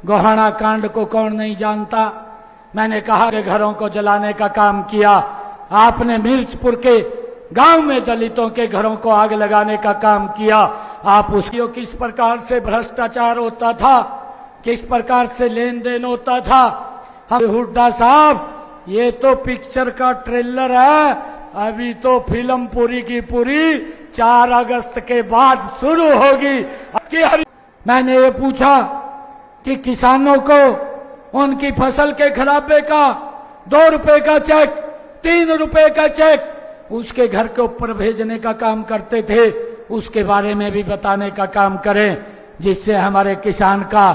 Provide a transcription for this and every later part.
गोहाना कांड को कौन नहीं जानता। मैंने कहा कि घरों को जलाने का काम किया आपने, मिर्चपुर के गांव में दलितों के घरों को आग लगाने का काम किया आप। उसकी किस प्रकार से भ्रष्टाचार होता था, किस प्रकार से लेन देन होता था। हम हुड्डा साहब, ये तो पिक्चर का ट्रेलर है, अभी तो फिल्म पूरी की पूरी 4 अगस्त के बाद शुरू होगी। मैंने ये पूछा कि किसानों को उनकी फसल के खराबे का 2 रुपए का चेक, 3 रुपए का चेक उसके घर के ऊपर भेजने का काम करते थे, उसके बारे में भी बताने का काम करें, जिससे हमारे किसान का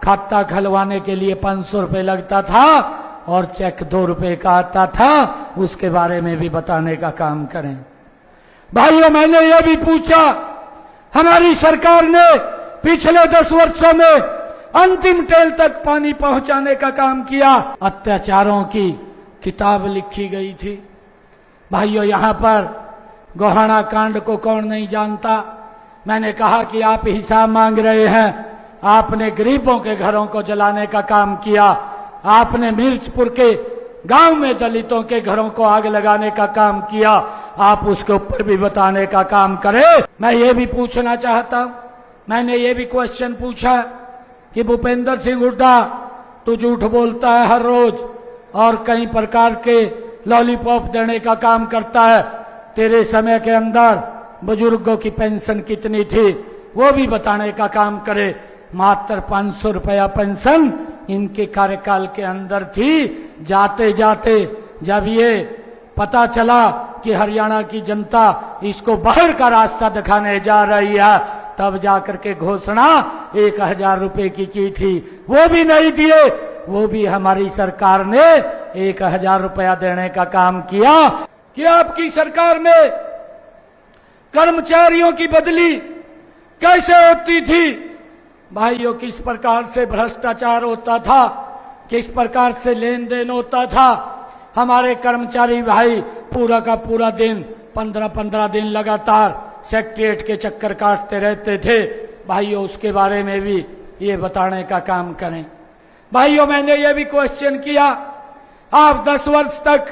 खाता खुलवाने के लिए 500 रुपए लगता था और चेक 2 रुपए का आता था, उसके बारे में भी बताने का काम करें। भाइयों, मैंने ये भी पूछा, हमारी सरकार ने पिछले 10 वर्षों में अंतिम टेल तक पानी पहुंचाने का काम किया। अत्याचारों की किताब लिखी गई थी। भाइयों, यहां पर गोहाना कांड को कौन नहीं जानता। मैंने कहा कि आप हिसाब मांग रहे हैं, आपने गरीबों के घरों को जलाने का काम किया आपने, मिर्चपुर के गांव में दलितों के घरों को आग लगाने का काम किया आप, उसके ऊपर भी बताने का काम करें। मैं ये भी पूछना चाहता हूं, मैंने ये भी क्वेश्चन पूछा कि भूपेंद्र सिंह हुड्डा तू झूठ बोलता है हर रोज और कई प्रकार के लॉलीपॉप देने का काम करता है, तेरे समय के अंदर बुजुर्गों की पेंशन कितनी थी वो भी बताने का काम करे। मात्र 500 रुपया पेंशन इनके कार्यकाल के अंदर थी। जाते जाते जब ये पता चला कि हरियाणा की जनता इसको बाहर का रास्ता दिखाने जा रही है, तब जाकर के घोषणा 1000 रुपए की थी, वो भी नहीं दिए। वो भी हमारी सरकार ने 1000 रुपया देने का काम किया। कि आपकी सरकार में कर्मचारियों की बदली कैसे होती थी। भाइयों, किस प्रकार से भ्रष्टाचार होता था, किस प्रकार से लेन देन होता था। हमारे कर्मचारी भाई पूरा का पूरा दिन 15-15 दिन लगातार सेक्रेटरीट के चक्कर काटते रहते थे। भाइयों, उसके बारे में भी ये बताने का काम करें। भाइयों, मैंने ये भी क्वेश्चन किया, आप 10 वर्ष तक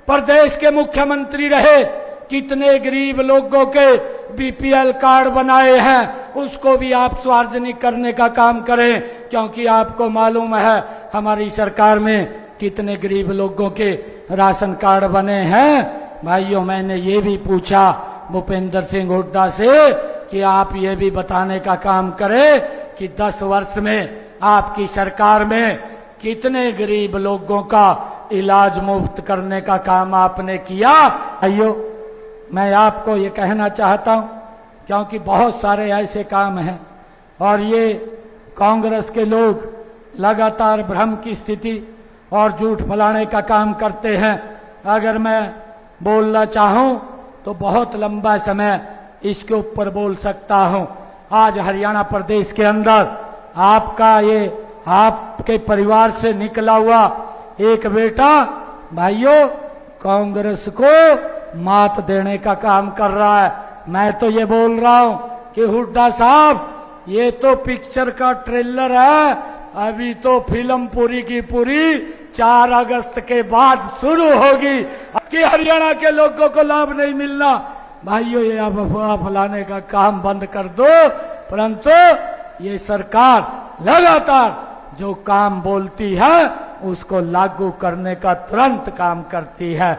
प्रदेश के मुख्यमंत्री रहे, कितने गरीब लोगों के बीपीएल कार्ड बनाए हैं, उसको भी आप सार्वजनिक करने का काम करें, क्योंकि आपको मालूम है हमारी सरकार में कितने गरीब लोगों के राशन कार्ड बने हैं। भाइयों, मैंने ये भी पूछा भूपेंद्र सिंह हुड्डा से कि आप ये भी बताने का काम करें कि 10 वर्ष में आपकी सरकार में कितने गरीब लोगों का इलाज मुफ्त करने का काम आपने किया। भाइयों, मैं आपको ये कहना चाहता हूं, क्योंकि बहुत सारे ऐसे काम हैं और ये कांग्रेस के लोग लगातार भ्रम की स्थिति और झूठ फैलाने का काम करते हैं। अगर मैं बोलना चाहूं तो बहुत लंबा समय इसके ऊपर बोल सकता हूं। आज हरियाणा प्रदेश के अंदर आपका ये आपके परिवार से निकला हुआ एक बेटा भाइयों कांग्रेस को मात देने का काम कर रहा है। मैं तो ये बोल रहा हूं कि हुड्डा साहब, ये तो पिक्चर का ट्रेलर है, अभी तो फिल्म पूरी की पूरी 4 अगस्त के बाद शुरू होगी। कि हरियाणा के लोगों को लाभ नहीं मिलना। भाइयों, ये अफवाह फैलाने का काम बंद कर दो। परंतु ये सरकार लगातार जो काम बोलती है उसको लागू करने का तुरंत काम करती है।